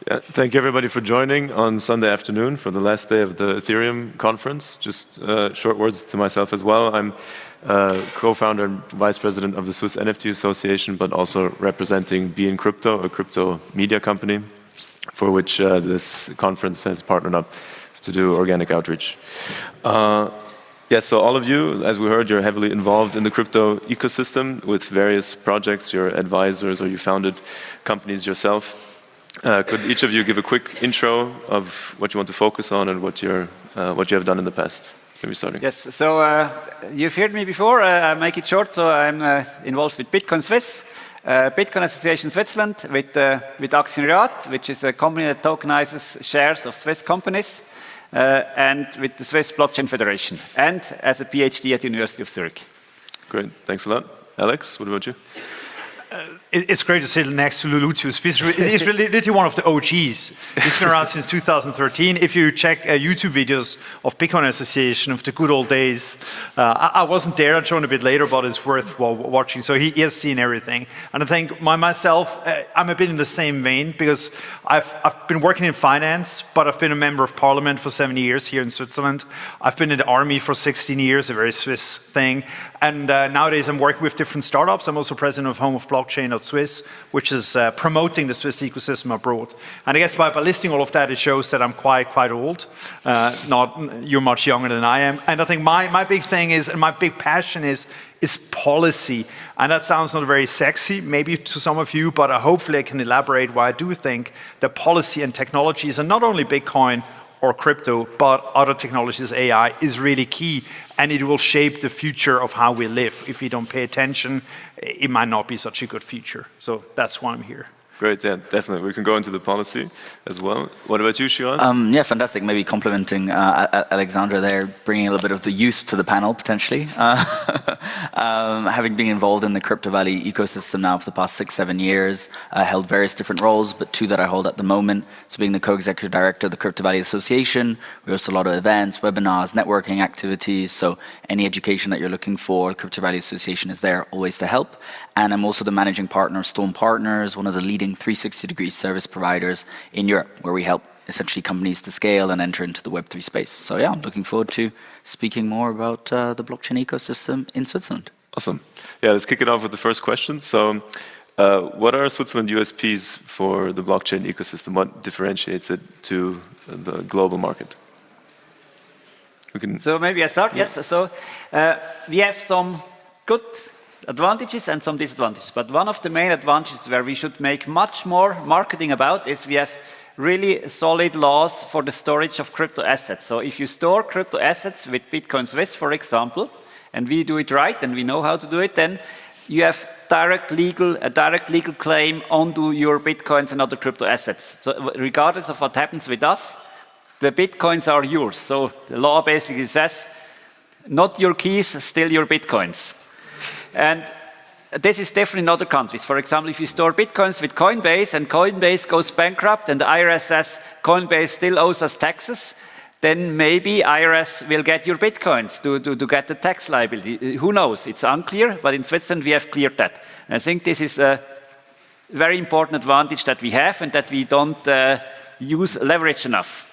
Yeah, thank you everybody for joining on Sunday afternoon for the last day of the Ethereum conference. Just short words to myself as well. I'm co-founder and vice president of the Swiss NFT Association, but also representing Bein Crypto, a crypto media company for which this conference has partnered up to do organic outreach. Yes, so all of you, as we heard, you're heavily involved in the crypto ecosystem with various projects, you're advisors or you founded companies yourself. Could each of you give a quick intro of what you want to focus on and what you have done in the past? Can we start? Yes, so you've heard me before, I'll make it short, so I'm involved with Bitcoin Swiss, Bitcoin Association Switzerland, with EthereumZuri.ch, which is a company that tokenizes shares of Swiss companies, and with the Swiss Blockchain Federation, and as a PhD at the University of Zurich. Great, thanks a lot. Alex, what about you? It's great to sit next to Lulucius. He's really one of the OGs. He's been around since 2013. If you check YouTube videos of Bitcoin Association of the good old days, I wasn't there, I joined a bit later, but it's worth watching. So he has seen everything. And I think myself, I'm a bit in the same vein because I've been working in finance, but I've been a member of parliament for 7 years here in Switzerland. I've been in the army for 16 years, a very Swiss thing. And nowadays I'm working with different startups. I'm also president of Home of Blockchain.Swiss, which is promoting the Swiss ecosystem abroad. And I guess by listing all of that, it shows that I'm quite old. You're much younger than I am. And I think my big thing is, and my big passion is policy. And that sounds not very sexy, maybe to some of you, but hopefully I can elaborate why I do think that policy and technologies, and not only Bitcoin or crypto, but other technologies, AI, is really key, and it will shape the future of how we live. If we don't pay attention, it might not be such a good future. So that's why I'm here. Great, yeah, definitely. We can go into the policy as well. What about you, Sheraz? Yeah, fantastic. Maybe complimenting Alexandra there, bringing a little bit of the youth to the panel, potentially. Having been involved in the Crypto Valley ecosystem now for the past 6-7 years, I held various different roles, but 2 that I hold at the moment. So being the co-executive director of the Crypto Valley Association, we host a lot of events, webinars, networking activities. So any education that you're looking for, Crypto Valley Association is there always to help. And I'm also the managing partner of Stone Partners, one of the leading 360-degree service providers in Europe, where we help essentially companies to scale and enter into the Web3 space. So yeah, I'm looking forward to speaking more about the blockchain ecosystem in Switzerland. Awesome. Yeah, let's kick it off with the first question. So what are Switzerland USPs for the blockchain ecosystem? What differentiates it to the global market? So maybe I start, yes. So we have some good advantages and some disadvantages. But one of the main advantages where we should make much more marketing about is we have really solid laws for the storage of crypto assets. So if you store crypto assets with Bitcoin Swiss, for example, and we do it right and we know how to do it, then you have a direct legal claim onto your Bitcoins and other crypto assets. So regardless of what happens with us, the Bitcoins are yours. So the law basically says, not your keys, still your Bitcoins. And this is different in other countries. For example, if you store Bitcoins with Coinbase and Coinbase goes bankrupt and the IRS says Coinbase still owes us taxes, then maybe IRS will get your Bitcoins to get the tax liability. Who knows? It's unclear, but in Switzerland we have cleared that. And I think this is a very important advantage that we have and that we don't use leverage enough.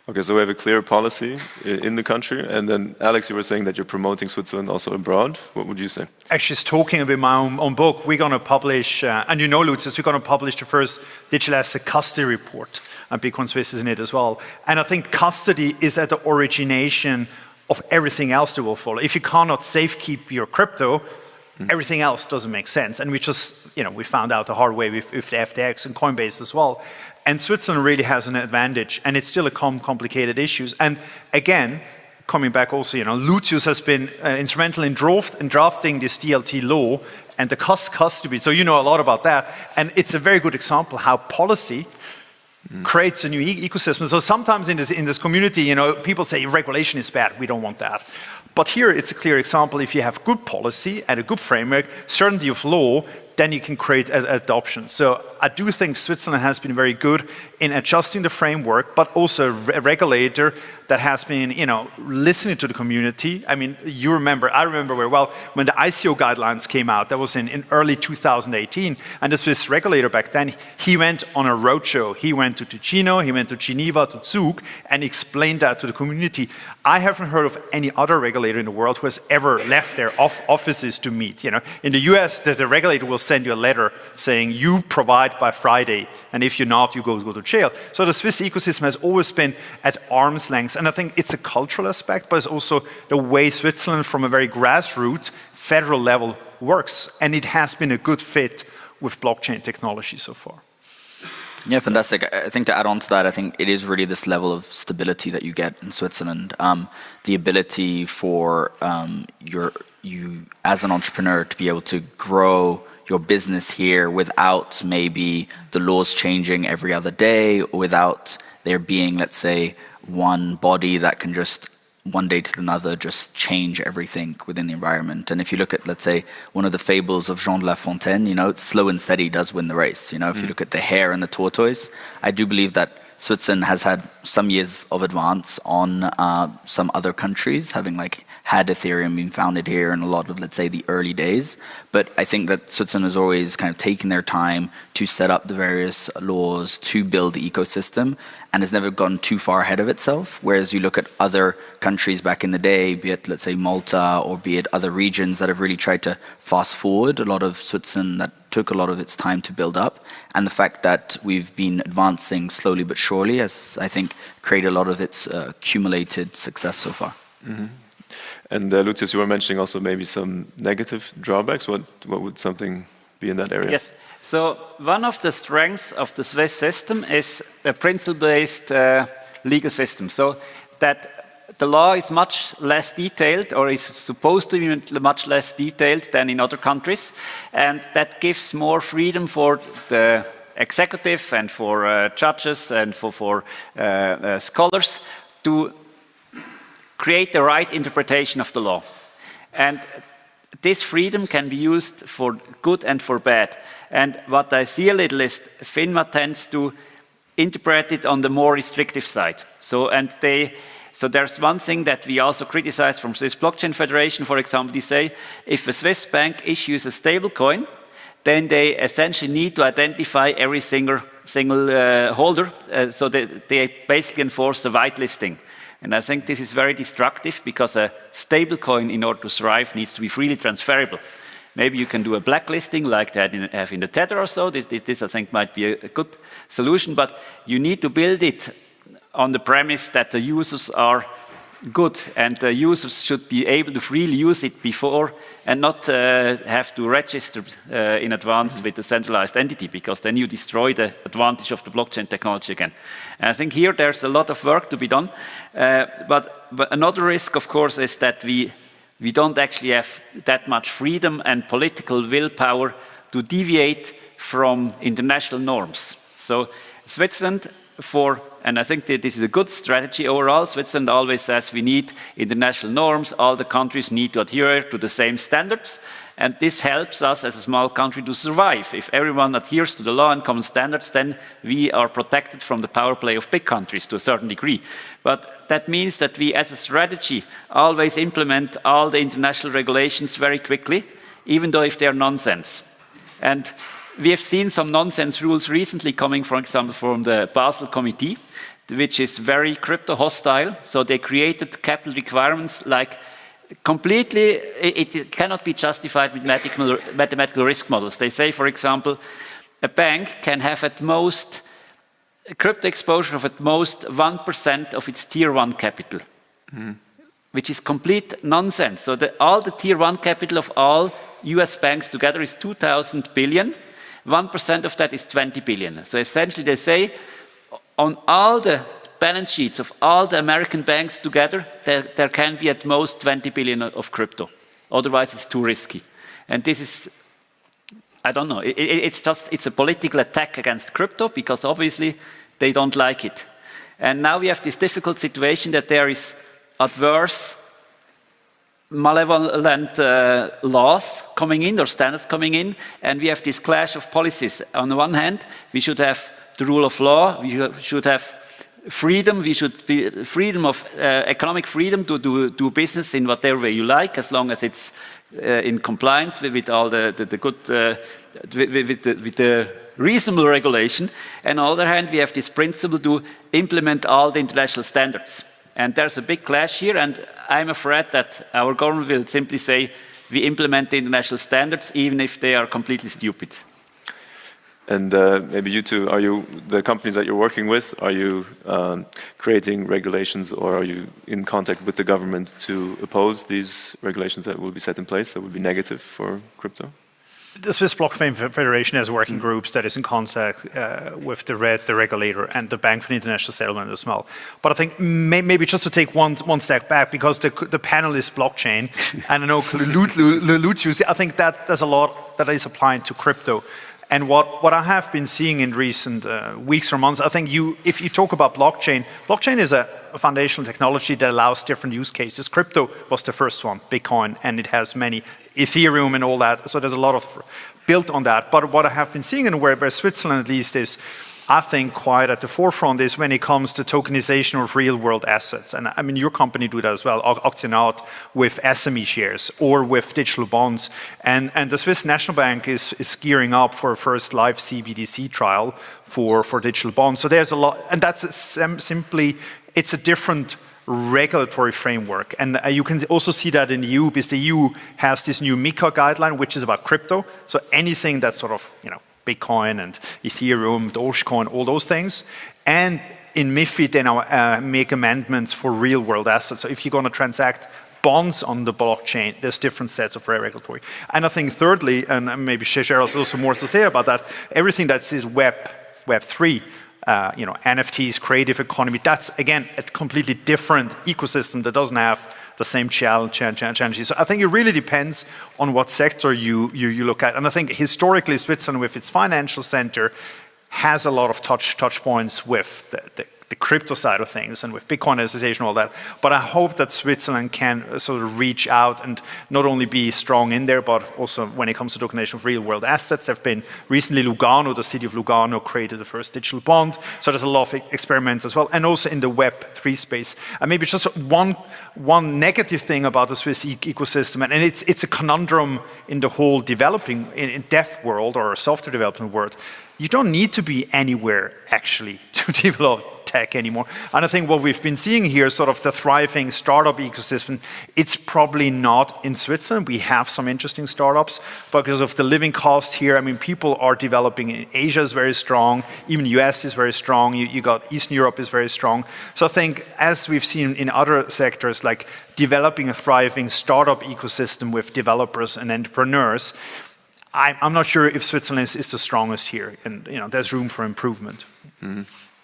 Okay, so we have a clear policy in the country. And then, Alex, you were saying that you're promoting Switzerland also abroad. What would you say? Actually, talking about my own book, we're going to publish, and you know, Lucius, we're going to publish the first digital asset custody report. And Bitcoin Swiss is in it as well. And I think custody is at the origination of everything else that will follow. If you cannot safekeep your crypto, everything else doesn't make sense. And we just, we found out the hard way with the FTX and Coinbase as well. And Switzerland really has an advantage, and it's still a complicated issue. And again, coming back also, Lucius has been instrumental in drafting this DLT law and the custody. So you know a lot about that. And it's a very good example how policy creates a new ecosystem. So sometimes in this community, people say regulation is bad. We don't want that. But here it's a clear example. If you have good policy and a good framework, certainty of law, then you can create adoption. So I do think Switzerland has been very good in adjusting the framework, but also a regulator that has been, listening to the community. I mean, I remember very well when the ICO guidelines came out. That was in early 2018, and the Swiss regulator back then, he went on a roadshow. He went to Ticino, he went to Geneva, to Zug, and explained that to the community. I haven't heard of any other regulator in the world who has ever left their offices to meet. In the US, the regulator will send you a letter saying you provide by Friday, and if you're not, you go to jail. So the Swiss ecosystem has always been at arm's length, and I think it's a cultural aspect, but it's also the way Switzerland, from a very grassroots federal level, works, and it has been a good fit with blockchain technology so far. Yeah, fantastic. I think to add on to that, I think it is really this level of stability that you get in Switzerland. The ability for you as an entrepreneur to be able to grow your business here without maybe the laws changing every other day, or without there being, let's say, one body that can just one day to another just change everything within the environment. And if you look at, let's say, one of the fables of Jean de La Fontaine, slow and steady does win the race. If you look at the hare and the tortoise, I do believe that Switzerland has had some years of advance on some other countries, having had Ethereum being founded here in a lot of, let's say, the early days. But I think that Switzerland has always kind of taken their time to set up the various laws, to build the ecosystem, and has never gone too far ahead of itself. Whereas you look at other countries back in the day, be it, let's say, Malta, or be it other regions that have really tried to fast forward a lot of Switzerland that took a lot of its time to build up. And the fact that we've been advancing slowly but surely has, I think, created a lot of its accumulated success so far. Mm-hmm. And Lucius, you were mentioning also maybe some negative drawbacks. What would something be in that area? Yes. So one of the strengths of the Swiss system is a principle-based legal system. So that the law is much less detailed, or is supposed to be much less detailed than in other countries. And that gives more freedom for the executive and for judges and for scholars to create the right interpretation of the law. And this freedom can be used for good and for bad. And what I see a little is FINMA tends to interpret it on the more restrictive side. So there's one thing that we also criticize from Swiss Blockchain Federation, for example. They say if a Swiss bank issues a stable coin, then they essentially need to identify every single holder, so they basically enforce the whitelisting. And I think this is very destructive, because a stable coin, in order to survive, needs to be freely transferable. Maybe you can do a blacklisting like that have in the Tether or so. This I think might be a good solution, but you need to build it on the premise that the users are good, and the users should be able to freely use it before, and not have to register in advance with a centralized entity, because then you destroy the advantage of the blockchain technology again. And I think here there's a lot of work to be done. But another risk, of course, is that we don't actually have that much freedom and political willpower to deviate from international norms. So Switzerland, and I think that this is a good strategy overall. Switzerland always says we need international norms. All the countries need to adhere to the same standards. And this helps us as a small country to survive. If everyone adheres to the law and common standards, then we are protected from the power play of big countries to a certain degree. But that means that we, as a strategy, always implement all the international regulations very quickly, even though if they are nonsense. And we have seen some nonsense rules recently coming, for example, from the Basel Committee, which is very crypto hostile. So they created capital requirements like completely, it cannot be justified with mathematical risk models. They say, for example, a bank can have at most a crypto exposure of at most 1% of its tier 1 capital, which is complete nonsense. So all the tier 1 capital of all US banks together is 2,000 billion. 1% of that is 20 billion. So essentially they say on all the balance sheets of all the American banks together, there can be at most 20 billion of crypto. Otherwise it's too risky. And this is, I don't know, it's a political attack against crypto, because obviously they don't like it. And now we have this difficult situation that there is adverse malevolent laws coming in or standards coming in, and we have this clash of policies. On the one hand, we should have the rule of law, we should have freedom, we should be freedom of economic freedom to do business in whatever way you like, as long as it's in compliance with all the good, with the reasonable regulation. And on the other hand, we have this principle to implement all the international standards. And there's a big clash here, and I'm afraid that our government will simply say, we implement the international standards, even if they are completely stupid. And maybe you two, are you, the companies that you're working with, are you creating regulations, or are you in contact with the government to oppose these regulations that will be set in place that would be negative for crypto? The Swiss Blockchain Federation has working groups that is in contact with the regulator, and the Bank for the International Settlement as well. But I think maybe just to take one step back, because the panel is blockchain, and I know Lucius, I think that there's a lot that is applying to crypto. And what I have been seeing in recent weeks or months, I think if you talk about blockchain is a foundational technology that allows different use cases. Crypto was the first one, Bitcoin, and it has many, Ethereum and all that. So there's a lot of built on that. But what I have been seeing, and where Switzerland at least is, I think, quite at the forefront, is when it comes to tokenization of real-world assets. And I mean, your company do that as well, auction out with SME shares or with digital bonds. And the Swiss National Bank is gearing up for a first live CBDC trial for digital bonds. So there's a lot, and that's simply, it's a different regulatory framework. And you can also see that in the EU, because the EU has this new MiCA guideline, which is about crypto. So anything that's sort of, Bitcoin and Ethereum, Dogecoin, all those things. And in MiFID, they now make amendments for real-world assets. So if you're going to transact bonds on the blockchain, there's different sets of regulatory. And I think thirdly, and maybe Sheraz also more to say about that, everything that is Web3, NFTs, creative economy, that's again a completely different ecosystem that doesn't have the same challenges. So I think it really depends on what sector you look at. And I think historically Switzerland, with its financial center, has a lot of touch points with the crypto side of things and with Bitcoin association and all that. But I hope that Switzerland can sort of reach out and not only be strong in there, but also when it comes to tokenization of real world assets. There have been recently Lugano, the city of Lugano, created the first digital bond. So there's a lot of experiments as well. And also in the Web3 space. And maybe just one negative thing about the Swiss ecosystem, and it's a conundrum in the whole developing, in dev world or software development world. You don't need to be anywhere actually to develop tech anymore. And I think what we've been seeing here, sort of the thriving startup ecosystem, it's probably not in Switzerland. We have some interesting startups, but because of the living cost here, I mean, people are developing. In Asia is very strong, even US is very strong, you got Eastern Europe is very strong. So I think, as we've seen in other sectors, like developing a thriving startup ecosystem with developers and entrepreneurs, I'm not sure if Switzerland is the strongest here, and there's room for improvement. Mm-hmm.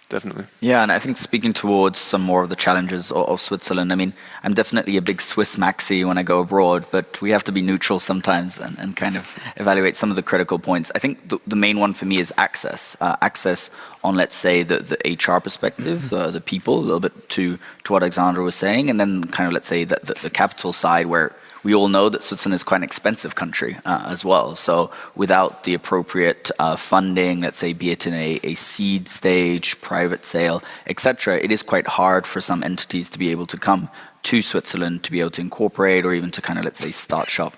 Definitely. Yeah, and I think speaking towards some more of the challenges of Switzerland, I mean, I'm definitely a big Swiss maxi when I go abroad, but we have to be neutral sometimes and kind of evaluate some of the critical points. I think the main one for me is access. Access on, let's say, the HR perspective, the people, a little bit to what Alexandra was saying, and then kind of, let's say, the capital side, where we all know that Switzerland is quite an expensive country as well. So without the appropriate funding, let's say, be it in a seed stage, private sale, etc., it is quite hard for some entities to be able to come to Switzerland to be able to incorporate or even to kind of, let's say, start shop.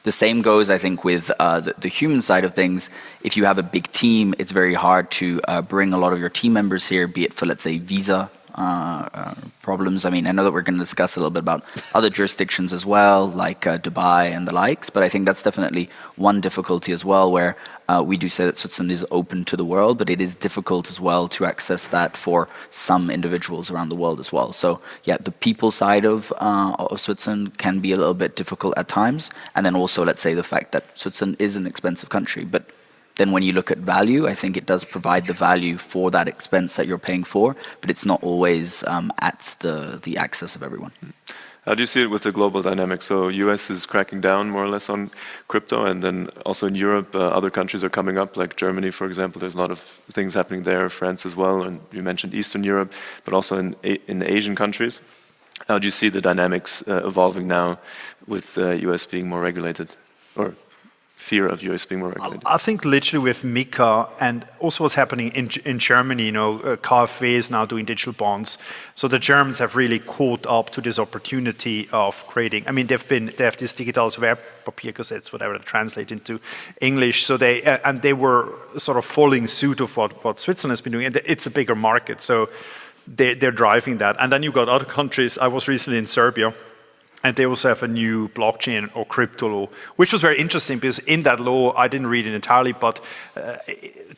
The same goes, I think, with the human side of things. If you have a big team, it's very hard to bring a lot of your team members here, be it for, let's say, visa problems. I mean, I know that we're going to discuss a little bit about other jurisdictions as well, like Dubai and the likes, but I think that's definitely one difficulty as well, where we do say that Switzerland is open to the world, but it is difficult as well to access that for some individuals around the world as well. So yeah, the people side of Switzerland can be a little bit difficult at times, and then also, let's say, the fact that Switzerland is an expensive country, but then when you look at value, I think it does provide the value for that expense that you're paying for, but it's not always at the access of everyone. How do you see it with the global dynamic? So US is cracking down more or less on crypto, and then also in Europe, other countries are coming up, like Germany, for example. There's a lot of things happening there, France as well, and you mentioned Eastern Europe, but also in the Asian countries. How do you see the dynamics evolving now with US being more regulated, or fear of US being more regulated? I think literally with MiCA and also what's happening in Germany, you know, KfW is now doing digital bonds. So the Germans have really caught up to this opportunity of creating, I mean, they have these digitales Wertpapiergesetz, whatever they translate into English. So they were sort of following suit of what Switzerland has been doing. And it's a bigger market. So they're driving that. And then you've got other countries. I was recently in Serbia, and they also have a new blockchain or crypto law, which was very interesting because in that law, I didn't read it entirely, but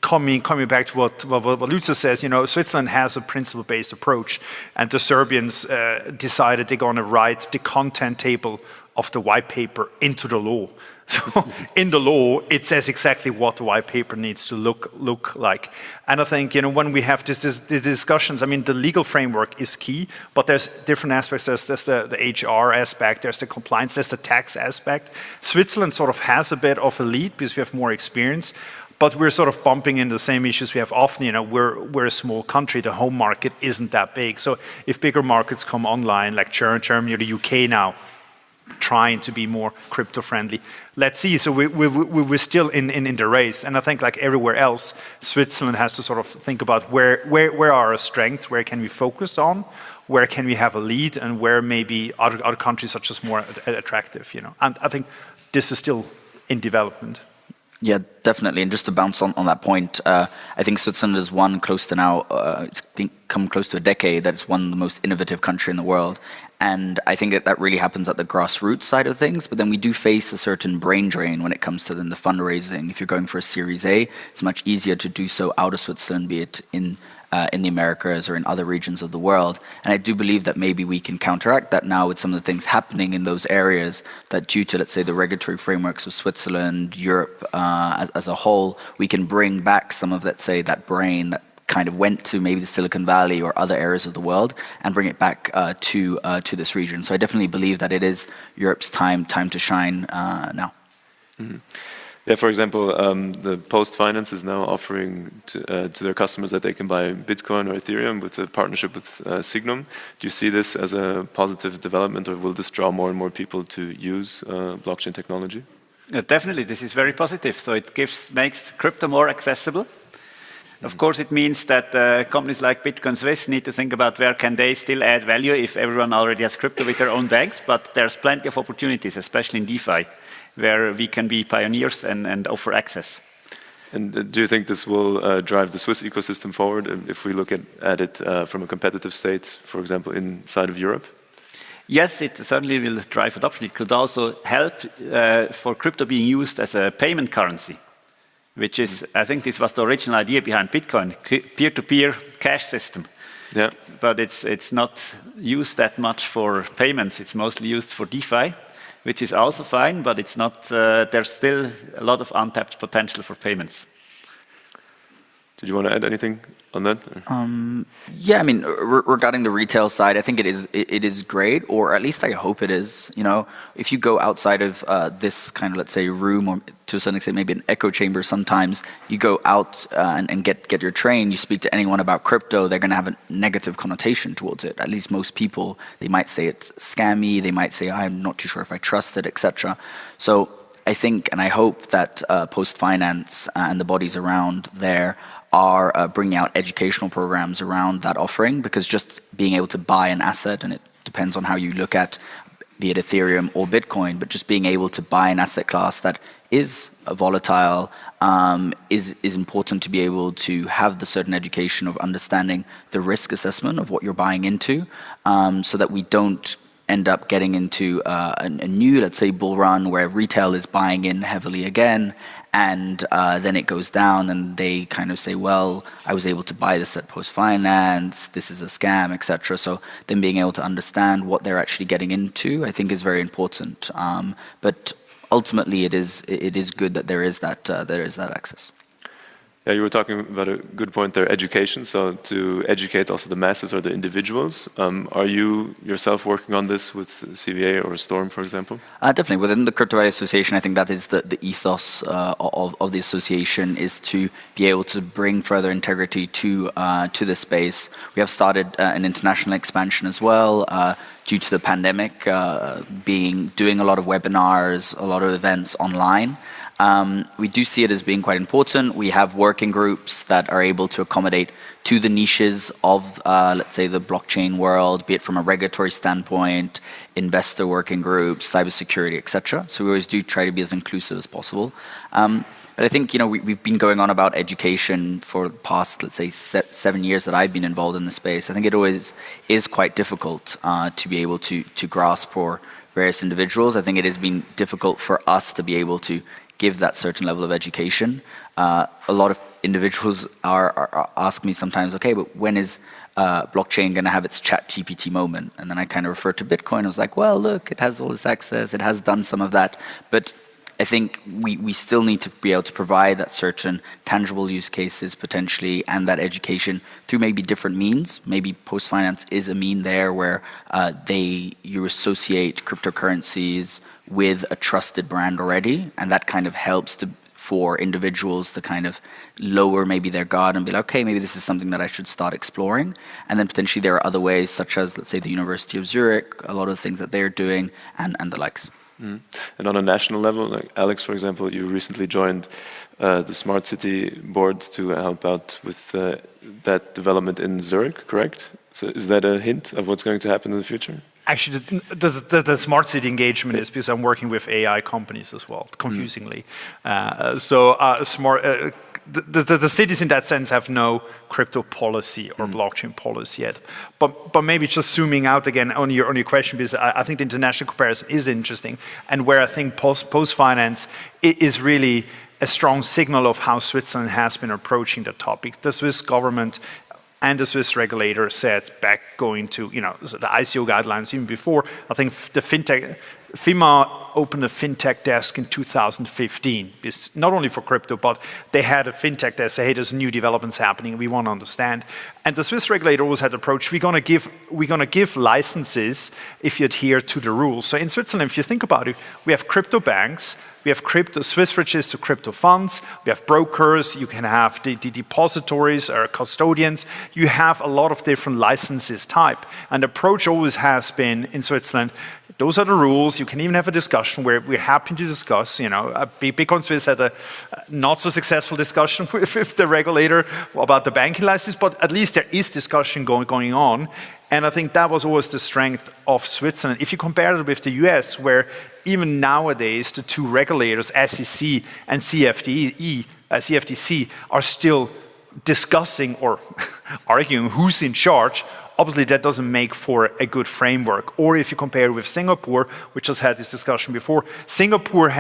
coming back to what Lutzer says, you know, Switzerland has a principle-based approach, and the Serbians decided they're going to write the content table of the white paper into the law. So in the law, it says exactly what the white paper needs to look like. And I think, you know, when we have the discussions, I mean, the legal framework is key, but there's different aspects. There's the HR aspect, there's the compliance, there's the tax aspect. Switzerland sort of has a bit of a lead because we have more experience, but we're sort of bumping into the same issues we have often. You know, we're a small country, the home market isn't that big. So if bigger markets come online, like Germany or the UK now, trying to be more crypto friendly. Let's see. So we're still in the race, and I think like everywhere else, Switzerland has to sort of think about where are our strengths, where can we focus on, where can we have a lead, and where maybe other countries are just more attractive. You know, and I think this is still in development. Yeah, definitely. And just to bounce on that point, I think Switzerland is one close to now, it's come close to a decade, that it's one of the most innovative country in the world. And I think that really happens at the grassroots side of things. But then we do face a certain brain drain when it comes to then the fundraising. If you're going for a Series A, it's much easier to do so out of Switzerland, be it in the Americas or in other regions of the world. And I do believe that maybe we can counteract that now with some of the things happening in those areas, that due to, let's say, the regulatory frameworks of Switzerland, Europe as a whole, we can bring back some of, let's say, that brain that kind of went to maybe the Silicon Valley or other areas of the world and bring it back to this region. So I definitely believe that it is Europe's time to shine now. Mm-hmm. Yeah, for example, the Post Finance is now offering to their customers that they can buy Bitcoin or Ethereum with a partnership with Signum. Do you see this as a positive development, or will this draw more and more people to use blockchain technology? Definitely, this is very positive. So it makes crypto more accessible. Of course, it means that companies like Bitcoin Swiss need to think about where can they still add value if everyone already has crypto with their own banks. But there's plenty of opportunities, especially in DeFi, where we can be pioneers and offer access. And do you think this will drive the Swiss ecosystem forward if we look at it from a competitive state, for example, inside of Europe? Yes, it certainly will drive adoption. It could also help for crypto being used as a payment currency, which is, I think this was the original idea behind Bitcoin, peer-to-peer cash system. Yeah. But it's not used that much for payments. It's mostly used for DeFi, which is also fine, but it's not. There's still a lot of untapped potential for payments. Did you want to add anything on that? Yeah, I mean, regarding the retail side, I think it is great, or at least I hope it is. You know, if you go outside of this kind of, let's say, room, or to a certain extent maybe an echo chamber, sometimes you go out and get your train, you speak to anyone about crypto, they're going to have a negative connotation towards it. At least most people, they might say it's scammy, they might say I'm not too sure if I trust it, etc. So I think and I hope that Post Finance and the bodies around there are bringing out educational programs around that offering, because just being able to buy an asset, and it depends on how you look at, be it Ethereum or Bitcoin, but just being able to buy an asset class that is volatile is important to be able to have the certain education of understanding the risk assessment of what you're buying into, so that we don't end up getting into a new, let's say, bull run where retail is buying in heavily again, and then it goes down and they kind of say, well, I was able to buy this at Post Finance, this is a scam, etc. So then being able to understand what they're actually getting into, I think, is very important. But ultimately, it is good that there is that access. Yeah, you were talking about a good point there, education. So to educate also the masses or the individuals. Are you yourself working on this with CVA or Storm, for example? Definitely. Within the Crypto Value Association, I think that is the ethos of the association, is to be able to bring further integrity to the space. We have started an international expansion as well. Due to the pandemic, doing a lot of webinars, a lot of events online. We do see it as being quite important. We have working groups that are able to accommodate to the niches of, let's say, the blockchain world, be it from a regulatory standpoint, investor working groups, cybersecurity, etc. So we always do try to be as inclusive as possible. But I think, we've been going on about education for the past, let's say, 7 years that I've been involved in the space. I think it always is quite difficult to be able to grasp for various individuals. I think it has been difficult for us to be able to give that certain level of education. A lot of individuals are ask me sometimes, okay, but when is blockchain going to have its ChatGPT moment? And then I kind of refer to Bitcoin. I was like, well, look, it has all this access. It has done some of that. But I think we still need to be able to provide that certain tangible use cases potentially, and that education through maybe different means. Maybe post-finance is a mean there where you associate cryptocurrencies with a trusted brand already, and that kind of helps for individuals to kind of lower maybe their guard and be like, okay, maybe this is something that I should start exploring. And then potentially there are other ways, such as, let's say, the University of Zurich, a lot of things that they're doing, and the likes. Mm. And on a national level, like Alex, for example, you recently joined the Smart City board to help out with that development in Zurich, correct? So is that a hint of what's going to happen in the future? Actually, the smart city engagement is because I'm working with AI companies as well, confusingly. The cities in that sense have no crypto policy or blockchain policy yet. But maybe just zooming out again on your question, because I think the international comparison is interesting, and where I think post-finance is really a strong signal of how Switzerland has been approaching the topic. The Swiss government and the Swiss regulator said back going to the ICO guidelines even before. I think the FINMA opened a fintech desk in 2015. It's not only for crypto, but they had a fintech desk say, hey, there's new developments happening, we want to understand. And the Swiss regulator always had the approach, we're gonna give licenses if you adhere to the rules. So in Switzerland, if you think about it, we have crypto banks, we have Swiss registered crypto funds, we have brokers, you can have the depositories or custodians, you have a lot of different licenses type. And the approach always has been in Switzerland, those are the rules. You can even have a discussion where we're happy to discuss. Bitcoin Swiss had a not so successful discussion with the regulator about the banking license, but at least there is discussion going on. And I think that was always the strength of Switzerland. If you compare it with the US, where even nowadays the two regulators, SEC and CFTC, are still discussing or arguing who's in charge, obviously that doesn't make for a good framework. Or if you compare with Singapore, which has had this discussion before, Singapore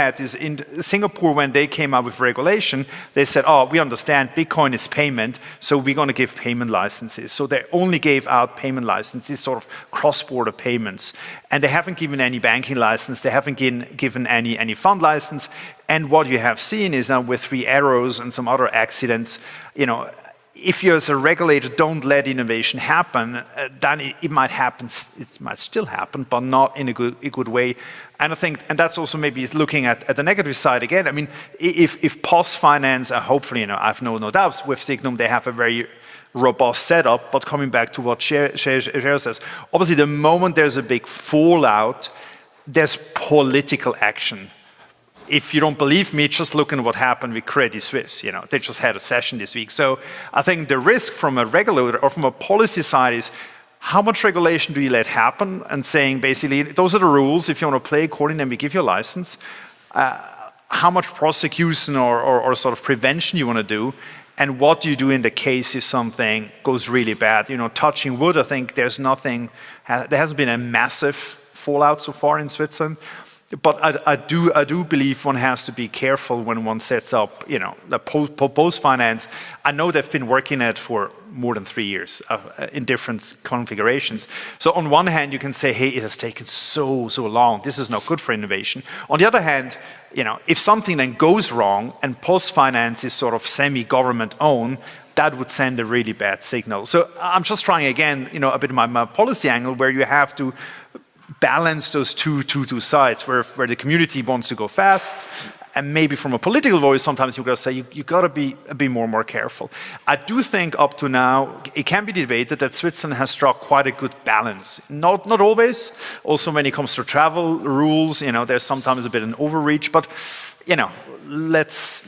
when they came out with regulation, they said, oh, we understand Bitcoin is payment, so we're going to give payment licenses. So they only gave out payment licenses, sort of cross-border payments. And they haven't given any banking license, they haven't given any fund license. And what you have seen is now with 3 Arrows and some other accidents, if you as a regulator don't let innovation happen, then it might happen, it might still happen, but not in a good way. And I think, and that's also maybe looking at the negative side again. I mean, if post-finance, hopefully, I have no doubts, with Signum they have a very robust setup, but coming back to what Sheraz says, obviously the moment there's a big fallout, there's political action. If you don't believe me, just look at what happened with Credit Suisse. They just had a session this week. So I think the risk from a regulator or from a policy side is how much regulation do you let happen, and saying basically those are the rules. If you want to play according, then we give you a license. How much prosecution or sort of prevention you want to do, and what do you do in the case if something goes really bad? Touching wood, I think there hasn't been a massive fallout so far in Switzerland. But I do believe one has to be careful when one sets up, the post-finance. I know they've been working at it for more than 3 years in different configurations. So on one hand, you can say, hey, it has taken so long. This is not good for innovation. On the other hand, if something then goes wrong and post-finance is sort of semi-government owned, that would send a really bad signal. So I'm just trying again, a bit of my policy angle where you have to balance those two sides, where the community wants to go fast, and maybe from a political voice, sometimes you got to say you got to be a bit more careful. I do think up to now it can be debated that Switzerland has struck quite a good balance. Not always. Also, when it comes to travel rules, there's sometimes a bit an overreach, but let's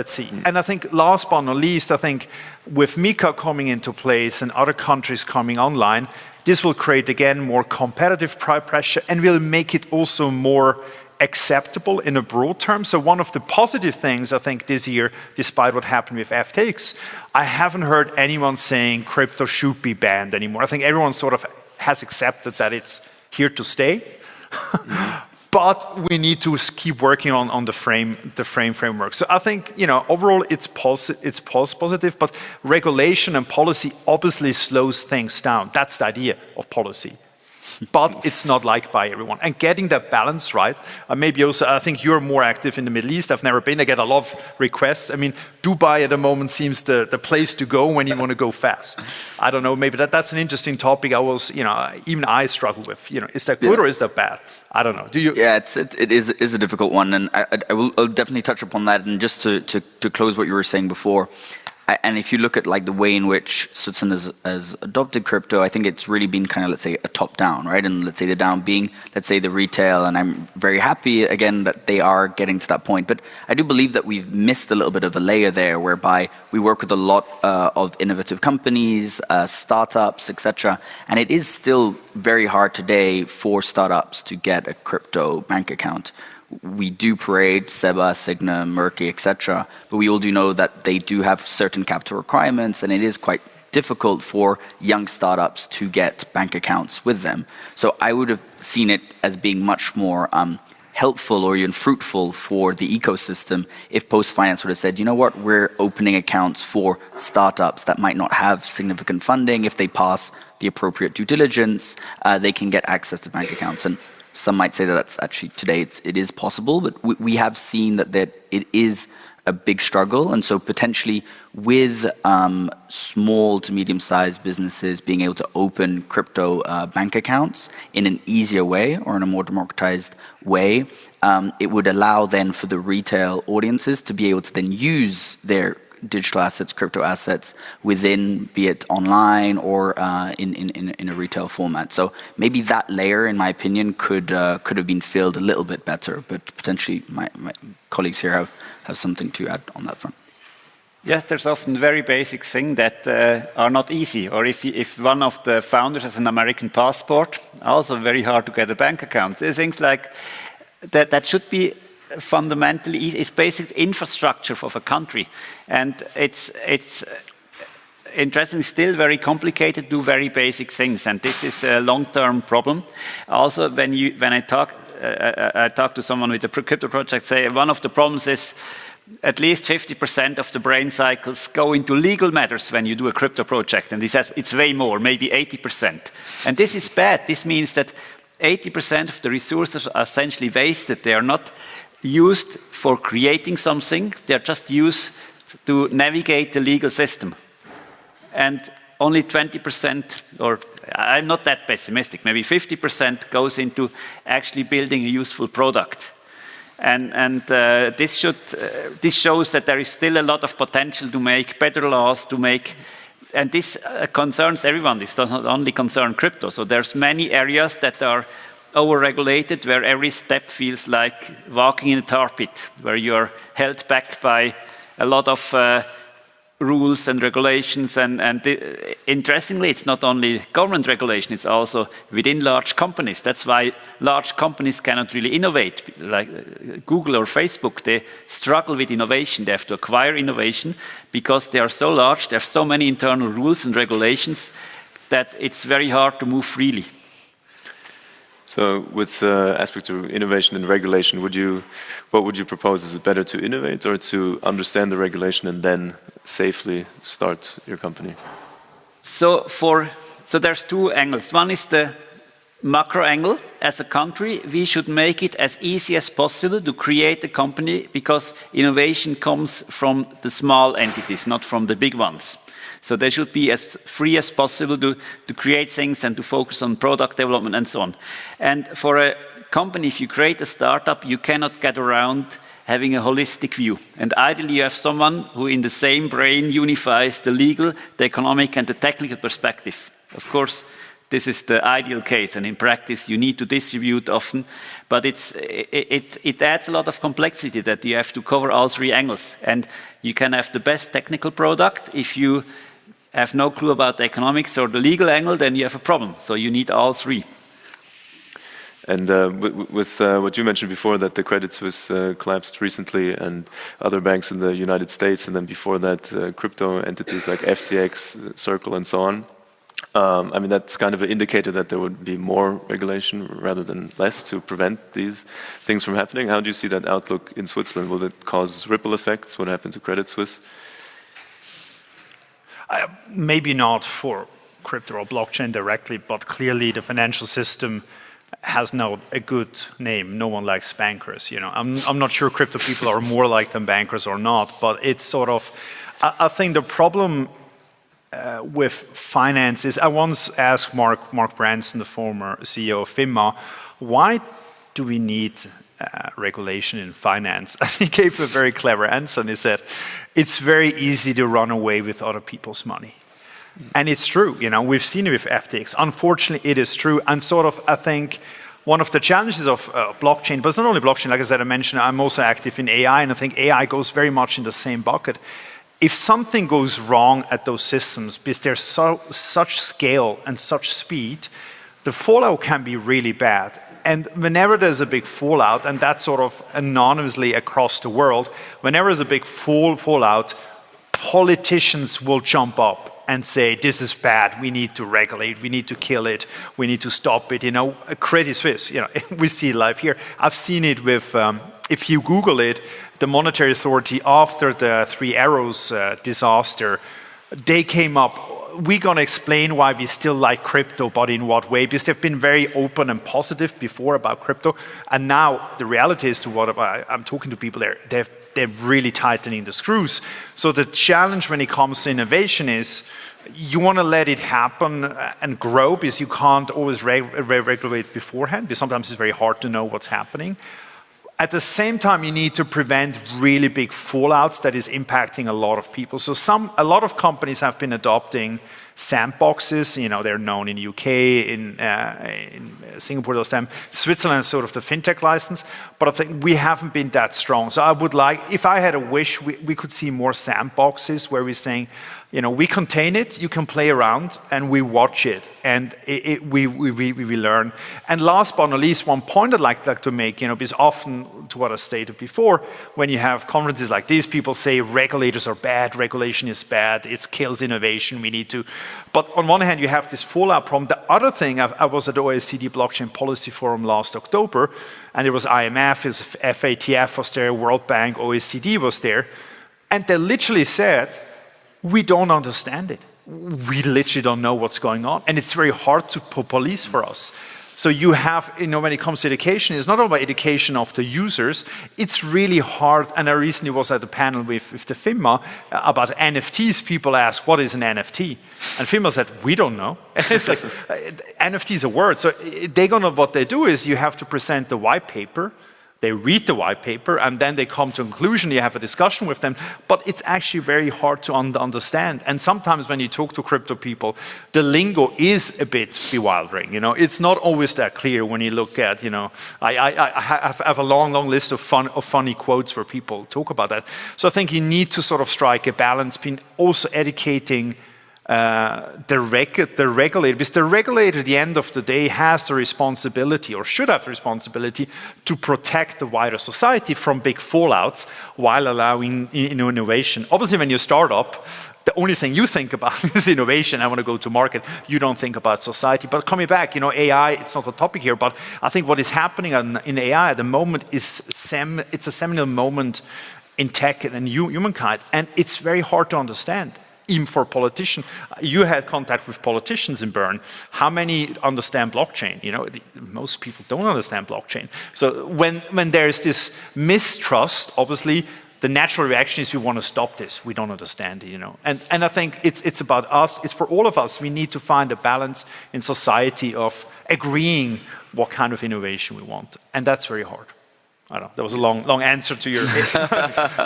see. And I think last but not least, I think with MiCA coming into place and other countries coming online, this will create, again, more competitive pressure and will make it also more acceptable in a broad term. So one of the positive things, I think, this year, despite what happened with FTX, I haven't heard anyone saying crypto should be banned anymore. I think everyone sort of has accepted that it's here to stay. But we need to keep working on the framework. So I think, overall it's positive, but regulation and policy obviously slows things down. That's the idea of policy. But it's not liked by everyone. And getting that balance right, maybe also, I think you're more active in the Middle East. I've never been. I get a lot of requests. I mean, Dubai at the moment seems the place to go when you want to go fast. I don't know, maybe that's an interesting topic. Even I struggle with, is that good or is that bad? I don't know. Do you? Yeah, it is a difficult one. And I'll definitely touch upon that. And just to close what you were saying before, and if you look at the way in which Switzerland has adopted crypto, I think it's really been kind of, let's say, a top-down, right? And let's say the down being, let's say, the retail. And I'm very happy, again, that they are getting to that point. But I do believe that we've missed a little bit of a layer there, whereby we work with a lot of innovative companies, startups, etc. And it is still very hard today for startups to get a crypto bank account. We do parade SEBA, Signa, Merki, etc. But we all do know that they do have certain capital requirements, and it is quite difficult for young startups to get bank accounts with them. So I would have seen it as being much more helpful or even fruitful for the ecosystem if post-finance would have said, we're opening accounts for startups that might not have significant funding. If they pass the appropriate due diligence, they can get access to bank accounts. And some might say that that's actually today it is possible, but we have seen that it is a big struggle. And so potentially with small to medium-sized businesses being able to open crypto bank accounts in an easier way or in a more democratized way, it would allow then for the retail audiences to be able to then use their digital assets, crypto assets within, be it online or in a retail format. So maybe that layer, in my opinion, could have been filled a little bit better, but potentially my colleagues here have something to add on that front. Yes, there's often very basic things that are not easy. Or if one of the founders has an American passport, also very hard to get a bank account. There's things like that should be fundamentally easy. It's basic infrastructure of a country, and it's interestingly still very complicated, do very basic things, and this is a long-term problem. Also, when I talk to someone with a crypto project, say one of the problems is at least 50% of the brain cycles go into legal matters when you do a crypto project, and he says it's way more, maybe 80%. And this is bad. This means that 80% of the resources are essentially wasted. They are not used for creating something. They're just used to navigate the legal system. And only 20%, or I'm not that pessimistic, maybe 50% goes into actually building a useful product. And this shows that there is still a lot of potential to make better laws, and this concerns everyone. This does not only concern crypto. So there's many areas that are over-regulated, where every step feels like walking in a tar pit, where you're held back by a lot of rules and regulations. And interestingly, it's not only government regulation, it's also within large companies. That's why large companies cannot really innovate. Like Google or Facebook, they struggle with innovation. They have to acquire innovation because they are so large, they have so many internal rules and regulations that it's very hard to move freely. So with aspect of innovation and regulation, what would you propose? Is it better to innovate or to understand the regulation and then safely start your company? So there's two angles. One is the macro angle. As a country, we should make it as easy as possible to create a company, because innovation comes from the small entities, not from the big ones. So they should be as free as possible to create things and to focus on product development and so on. And for a company, if you create a startup, you cannot get around having a holistic view. And ideally, you have someone who in the same brain unifies the legal, the economic, and the technical perspective. Of course, this is the ideal case, and in practice, you need to distribute often. But it adds a lot of complexity that you have to cover all three angles. And you can have the best technical product. If you have no clue about the economics or the legal angle, then you have a problem. So you need all three. And with what you mentioned before, that the Credit Suisse collapsed recently, and other banks in the United States, and then before that, crypto entities like FTX, Circle, and so on. I mean, that's kind of an indicator that there would be more regulation rather than less to prevent these things from happening. How do you see that outlook in Switzerland? Will it cause ripple effects? What happened to Credit Suisse? Maybe not for crypto or blockchain directly, but clearly the financial system has now a good name. No one likes bankers. You know, I'm not sure crypto people are more like than bankers or not, but it's sort of, I think the problem with finance is, I once asked Mark Branson, the former CEO of FINMA, why do we need regulation in finance? And he gave a very clever answer, and he said, it's very easy to run away with other people's money. And it's true, you know, we've seen it with FTX. Unfortunately, it is true. And sort of, I think, one of the challenges of blockchain, but it's not only blockchain, like I said, I mentioned, I'm also active in AI, and I think AI goes very much in the same bucket. If something goes wrong at those systems, because there's such scale and such speed, the fallout can be really bad. And whenever there's a big fallout, and that's sort of anonymously across the world, whenever there's a big fallout, politicians will jump up and say, this is bad, we need to regulate, we need to kill it, we need to stop it. You know, Credit Suisse, you know, we see it live here. I've seen it with, if you Google it, the Monetary Authority after the Three Arrows disaster, they came up, we're going to explain why we still like crypto, but in what way, because they've been very open and positive before about crypto. And now the reality is, to what I'm talking to people there, they're really tightening the screws. So the challenge when it comes to innovation is, you want to let it happen and grow, because you can't always regulate beforehand, because sometimes it's very hard to know what's happening. At the same time, you need to prevent really big fallouts that is impacting a lot of people. So a lot of companies have been adopting sandboxes. You know, they're known in UK, in Singapore, those time. Switzerland is sort of the fintech license, but I think we haven't been that strong. So I would like, if I had a wish, we could see more sandboxes where we're saying, you know, we contain it, you can play around, and we watch it, and we learn. And last but not least, one point I'd like to make, you know, because often, to what I stated before, when you have conferences like these, people say regulators are bad, regulation is bad, it kills innovation, we need to. But on one hand, you have this fallout problem. The other thing, I was at the OECD Blockchain Policy Forum last October, and there was IMF, FATF was there, World Bank, OECD was there, and they literally said, we don't understand it. We literally don't know what's going on. And it's very hard to police for us. So you have, you know, when it comes to education, it's not all about education of the users. It's really hard. And I recently was at a panel with the FINMA about NFTs. People ask, what is an NFT? And FINMA said, we don't know. And it's like, NFT is a word. So what they do is you have to present the white paper. They read the white paper, and then they come to a conclusion, you have a discussion with them, but it's actually very hard to understand. And sometimes when you talk to crypto people, the lingo is a bit bewildering. You know, it's not always that clear when you look at, you know, I have a long list of funny quotes where people talk about that. So I think you need to sort of strike a balance between also educating the regulator, because the regulator at the end of the day has the responsibility, or should have the responsibility, to protect the wider society from big fallouts while allowing, you know, innovation. Obviously, when you start up, the only thing you think about is innovation. I want to go to market. You don't think about society. But coming back, AI, it's not a topic here, but I think what is happening in AI at the moment is it's a seminal moment in tech and humankind. And it's very hard to understand, even for a politician. You had contact with politicians in Bern. How many understand blockchain? Most people don't understand blockchain. So when there's this mistrust, obviously, the natural reaction is we want to stop this. We don't understand it, And I think it's about us. It's for all of us. We need to find a balance in society of agreeing what kind of innovation we want. And that's very hard. I don't know. That was a long answer to your...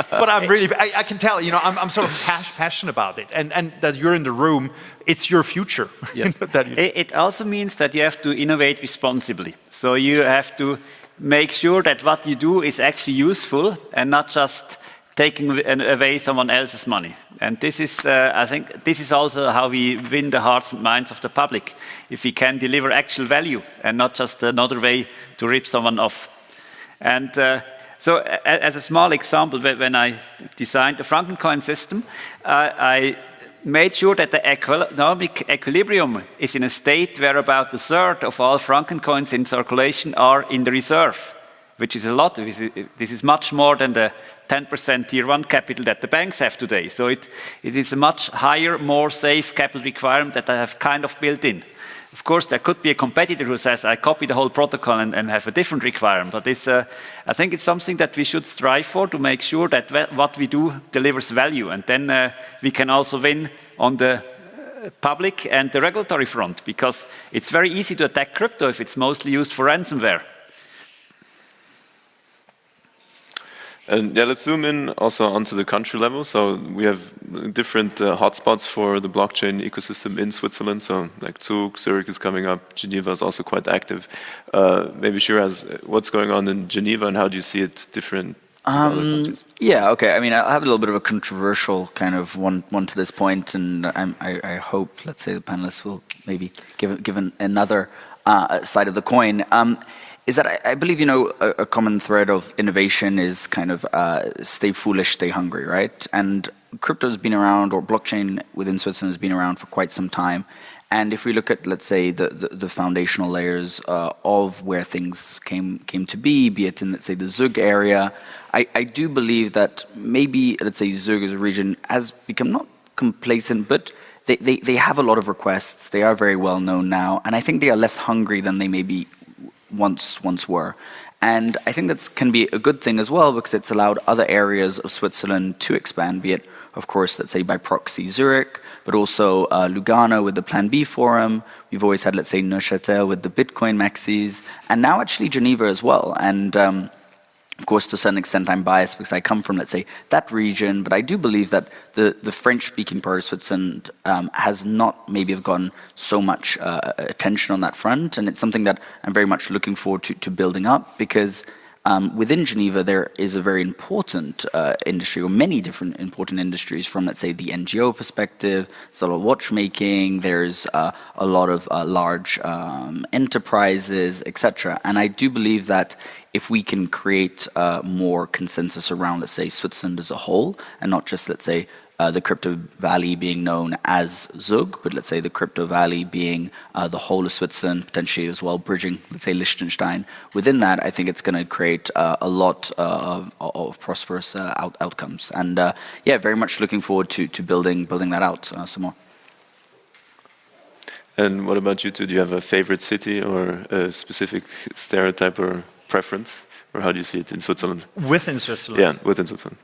but I can tell, I'm sort of passionate about it. And that you're in the room, it's your future. Yes. It also means that you have to innovate responsibly. So you have to make sure that what you do is actually useful and not just taking away someone else's money. And this is, I think, this is also how we win the hearts and minds of the public. If we can deliver actual value and not just another way to rip someone off. And so as a small example, when I designed the Frankencoin system, I made sure that the economic equilibrium is in a state where about a third of all Frankencoins in circulation are in the reserve, which is a lot. This is much more than the 10% tier 1 capital that the banks have today. So it is a much higher, more safe capital requirement that I have kind of built in. Of course, there could be a competitor who says, I copy the whole protocol and have a different requirement. But I think it's something that we should strive for to make sure that what we do delivers value. And then we can also win on the public and the regulatory front, because it's very easy to attack crypto if it's mostly used for ransomware. And yeah, let's zoom in also onto the country level. So we have different hotspots for the blockchain ecosystem in Switzerland. So like Zug, Zurich is coming up. Geneva is also quite active. Maybe Sheraz, what's going on in Geneva and how do you see it different to other countries? Yeah, okay. I mean, I have a little bit of a controversial kind of one to this point, and I hope, let's say, the panelists will maybe give another side of the coin. Is that I believe, a common thread of innovation is kind of stay foolish, stay hungry, right? And crypto has been around, or blockchain within Switzerland has been around for quite some time. And if we look at, let's say, the foundational layers of where things came to be it in, let's say, the Zug area, I do believe that maybe, let's say, Zug as a region has become not complacent, but they have a lot of requests. They are very well known now. And I think they are less hungry than they maybe once were. And I think that can be a good thing as well, because it's allowed other areas of Switzerland to expand, be it, of course, let's say by proxy Zurich, but also Lugano with the Plan B Forum. We've always had, let's say, Neuchâtel with the Bitcoin Maxis, and now actually Geneva as well. And of course, to a certain extent, I'm biased because I come from, let's say, that region, but I do believe that the French-speaking part of Switzerland has not maybe have gotten so much attention on that front, and it's something that I'm very much looking forward to building up, because within Geneva, there is a very important industry, or many different important industries from, let's say, the NGO perspective. There's a lot of watchmaking, there's a lot of large enterprises, etc. And I do believe that if we can create more consensus around, let's say, Switzerland as a whole, and not just, let's say, the crypto valley being known as Zug, but let's say the crypto valley being the whole of Switzerland, potentially as well bridging, let's say, Liechtenstein. Within that, I think it's going to create a lot of prosperous outcomes. And yeah, very much looking forward to building that out some more. And what about you two? Do you have a favorite city or a specific stereotype or preference? Or how do you see it in Switzerland? Within Switzerland? Yeah, within Switzerland.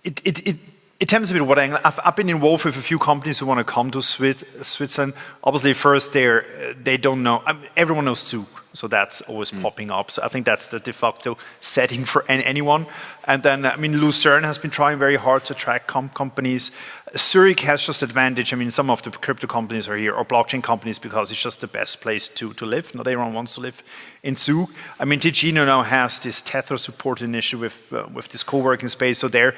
It depends a bit what angle. I've been involved with a few companies who want to come to Switzerland. Obviously, first they don't know. Everyone knows Zug, so that's always popping up. So I think that's the de facto setting for anyone. And then, I mean, Lucerne has been trying very hard to attract companies. Zurich has just advantage. I mean, some of the crypto companies are here, or blockchain companies, because it's just the best place to live. Not everyone wants to live in Zug. I mean, Ticino now has this Tether support initiative with this co-working space. So there.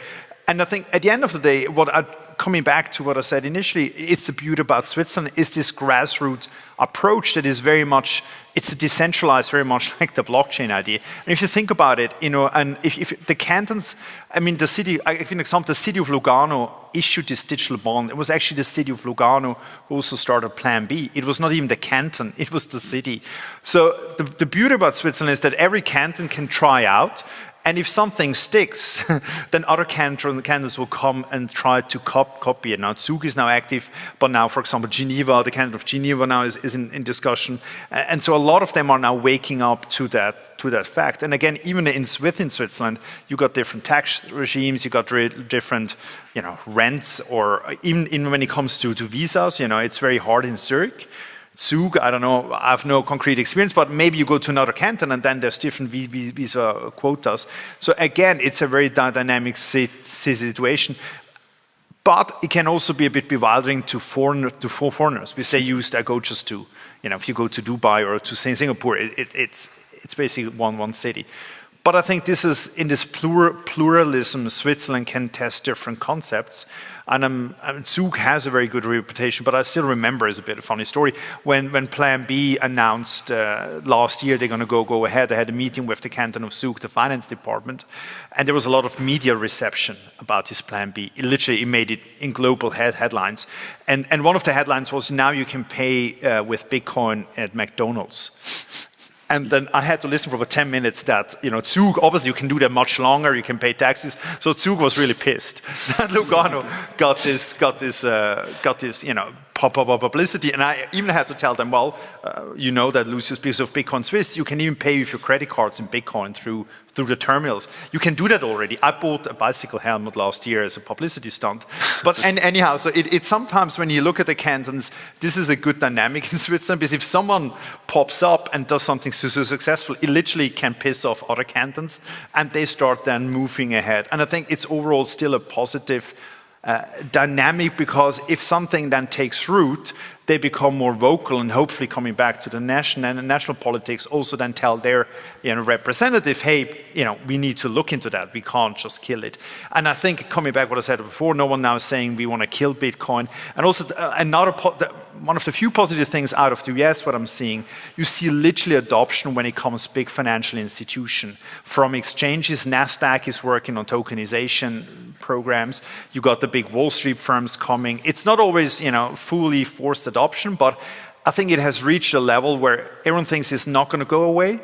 And I think at the end of the day, what I coming back to what I said initially, it's the beauty about Switzerland is this grassroots approach that is very much, it's decentralized, very much like the blockchain idea. And if you think about it, and if the cantons, I mean, the city, I give an example, the city of Lugano issued this digital bond. It was actually the city of Lugano who also started Plan B. It was not even the canton, it was the city. So the beauty about Switzerland is that every canton can try out. And if something sticks, then other cantons will come and try to copy it. Now, Zug is now active, but now, for example, Geneva, the canton of Geneva now is in discussion. And so a lot of them are now waking up to that fact. And again, even within Switzerland, you got different tax regimes, you got different, rents, or even when it comes to visas, it's very hard in Zurich. Zug, I don't know, I have no concrete experience, but maybe you go to another canton and then there's different visa quotas. So again, it's a very dynamic situation. But it can also be a bit bewildering to foreigners, because they go just to, if you go to Dubai or to Singapore, it's basically one city. But I think this is, in this pluralism, Switzerland can test different concepts. And Zug has a very good reputation, but I still remember, it's a bit of a funny story, when Plan B announced last year they're going to go ahead, they had a meeting with the canton of Zug, the finance department, and there was a lot of media reception about this Plan B. It made it in global headlines. And one of the headlines was, now you can pay with Bitcoin at McDonald's. And then I had to listen for about 10 minutes that, Zug, obviously you can do that much longer, you can pay taxes. So Zug was really pissed that Lugano got this, publicity. And I even had to tell them, well, you know that, Lucius, because of Bitcoin Swiss, you can even pay with your credit cards in Bitcoin through the terminals. You can do that already. I bought a bicycle helmet last year as a publicity stunt. But anyhow, so it's sometimes when you look at the cantons, this is a good dynamic in Switzerland, because if someone pops up and does something so successful, it literally can piss off other cantons, and they start then moving ahead. And I think it's overall still a positive dynamic, because if something then takes root, they become more vocal, and hopefully coming back to the national politics, also then tell their representative, hey, we need to look into that. We can't just kill it. And I think, coming back what I said before, no one now is saying we want to kill Bitcoin. And also one of the few positive things out of the US, what I'm seeing, you see literally adoption when it comes to big financial institution. From exchanges, NASDAQ is working on tokenization programs. You got the big Wall Street firms coming. It's not always, fully forced adoption, but I think it has reached a level where everyone thinks it's not going to go away.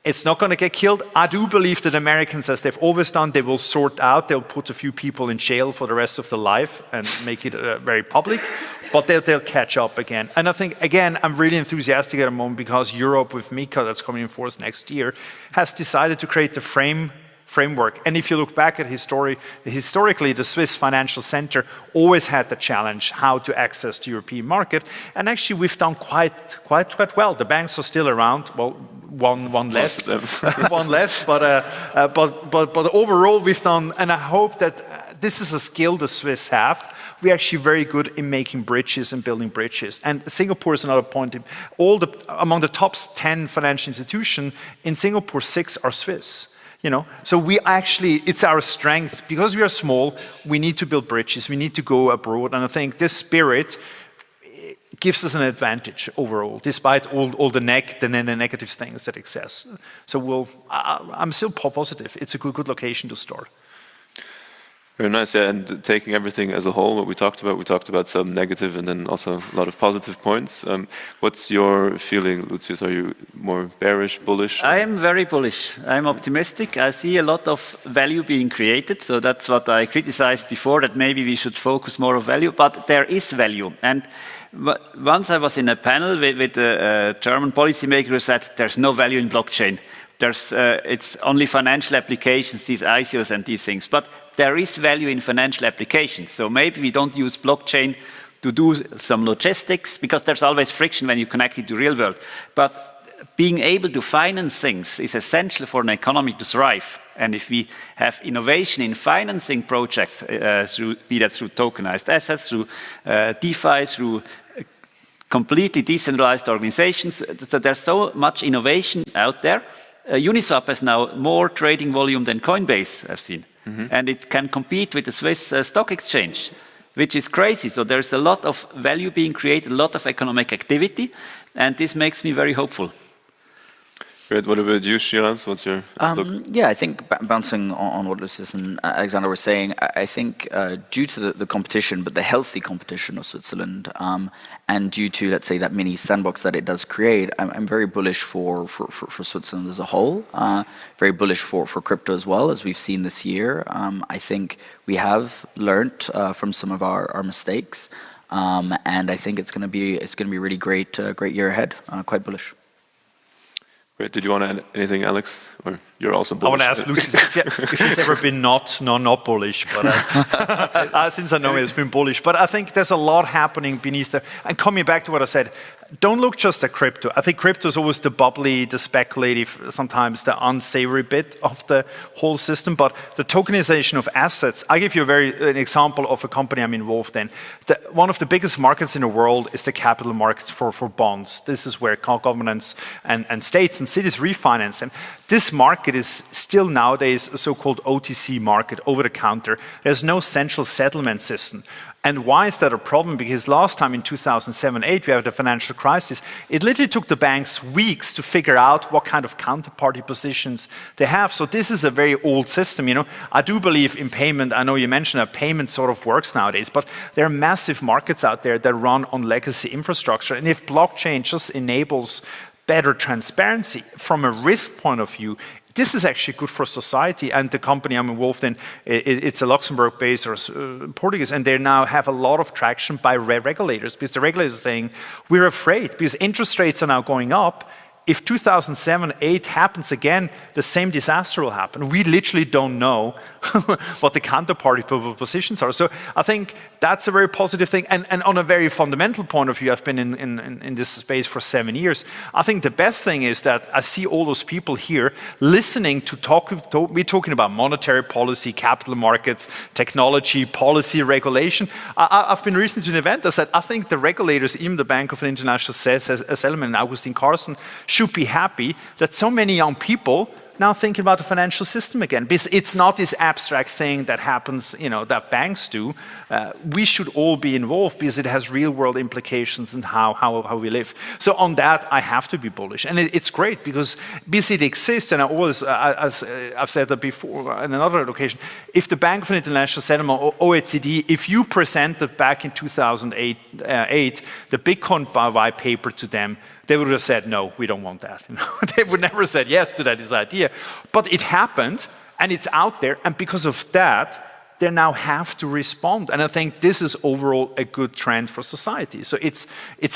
It's not going to get killed. I do believe that Americans, as they've always done, they will sort out. They'll put a few people in jail for the rest of their life and make it very public. But they'll catch up again. And I think, again, I'm really enthusiastic at the moment, because Europe, with MiCA that's coming in force next year, has decided to create the framework. And if you look back at historically, the Swiss financial center always had the challenge how to access the European market. And actually, we've done quite well. The banks are still around. Well, one less, one less. But overall, we've done. And I hope that this is a skill the Swiss have. We're actually very good in making bridges and building bridges. And Singapore is another point. Among the top 10 financial institutions in Singapore, 6 are Swiss. So we actually, it's our strength. Because we are small, we need to build bridges, we need to go abroad. And I think this spirit gives us an advantage overall, despite all the negative things that exist. So I'm still positive. It's a good location to start. Very nice, yeah. And taking everything as a whole, what we talked about some negative and then also a lot of positive points. What's your feeling, Lucius? Are you more bearish, bullish? I am very bullish. I'm optimistic. I see a lot of value being created. So that's what I criticized before, that maybe we should focus more on value. But there is value. And once I was in a panel with a German policymaker who said there's no value in blockchain. It's only financial applications, these ICOs and these things. But there is value in financial applications. So maybe we don't use blockchain to do some logistics, because there's always friction when you connect it to real world. But being able to finance things is essential for an economy to thrive. And if we have innovation in financing projects, be that through tokenized assets, through DeFi, through completely decentralized organizations, so there's so much innovation out there. Uniswap has now more trading volume than Coinbase, I've seen. Mm-hmm. And it can compete with the Swiss stock exchange. which is crazy. So there's a lot of value being created, a lot of economic activity, and this makes me very hopeful. Great. What about you, Sheraz? What's your outlook? Yeah, I think bouncing on what Lucius and Alexander were saying, I think due to the competition, but the healthy competition of Switzerland, and due to, let's say, that mini sandbox that it does create, I'm very bullish for Switzerland as a whole, very bullish for crypto as well, as we've seen this year. I think we have learned from some of our mistakes, and I think it's going to be a really great year ahead. Quite bullish. Great. Did you want to add anything, Alex? Or you're also bullish? I want to ask Lucius if he's ever been not bullish, but since I know he has been bullish. But I think there's a lot happening beneath there. And coming back to what I said, don't look just at crypto. I think crypto is always the bubbly, the speculative, sometimes the unsavory bit of the whole system. But the tokenization of assets, I give you an example of a company I'm involved in. One of the biggest markets in the world is the capital markets for bonds. This is where governments and states and cities refinance. And this market is still nowadays a so-called OTC market, over the counter. There's no central settlement system. And why is that a problem? Because last time in 2007-8, we had the financial crisis. It literally took the banks weeks to figure out what kind of counterparty positions they have. So this is a very old system. You know, I do believe in payment. I know you mentioned that payment sort of works nowadays, but there are massive markets out there that run on legacy infrastructure. And if blockchain just enables better transparency from a risk point of view, this is actually good for society. And the company I'm involved in, it's a Luxembourg-based or Portuguese, and they now have a lot of traction by regulators, because the regulators are saying, we're afraid, because interest rates are now going up. If 2007-8 happens again, the same disaster will happen. We literally don't know what the counterparty positions are. So I think that's a very positive thing. And on a very fundamental point of view, I've been in this space for 7 years. I think the best thing is that I see all those people here listening to we're talking about monetary policy, capital markets, technology, policy, regulation. I've been recently to an event that said, I think the regulators, even the Bank of International Settlement and Augustin Carlson, should be happy that so many young people now thinking about the financial system again. Because it's not this abstract thing that happens, you know, that banks do. We should all be involved because it has real world implications in how we live. So on that, I have to be bullish. And it's great because it exists, and as I've said that before on another occasion, if the Bank for International Settlement or OECD, if you presented back in 2008 the Bitcoin white paper to them, they would have said, no, we don't want that. You know? They would never have said yes to this idea. But it happened, and it's out there, and because of that, they now have to respond. And I think this is overall a good trend for society. So it's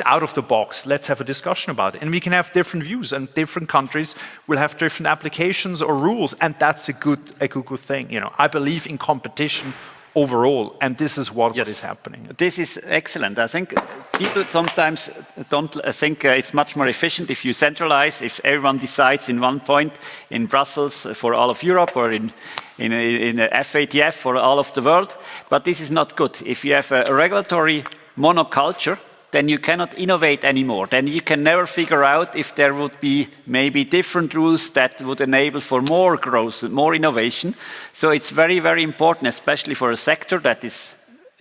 out of the box. Let's have a discussion about it. And we can have different views, and different countries will have different applications or rules, and that's a good thing. You know, I believe in competition overall, and this is what is happening. This is excellent. I think people sometimes don't think it's much more efficient if you centralize, if everyone decides in one point in Brussels for all of Europe or in FATF for all of the world. But this is not good. If you have a regulatory monoculture, then you cannot innovate anymore. Then you can never figure out if there would be maybe different rules that would enable for more growth, more innovation. So it's very, very important, especially for a sector that is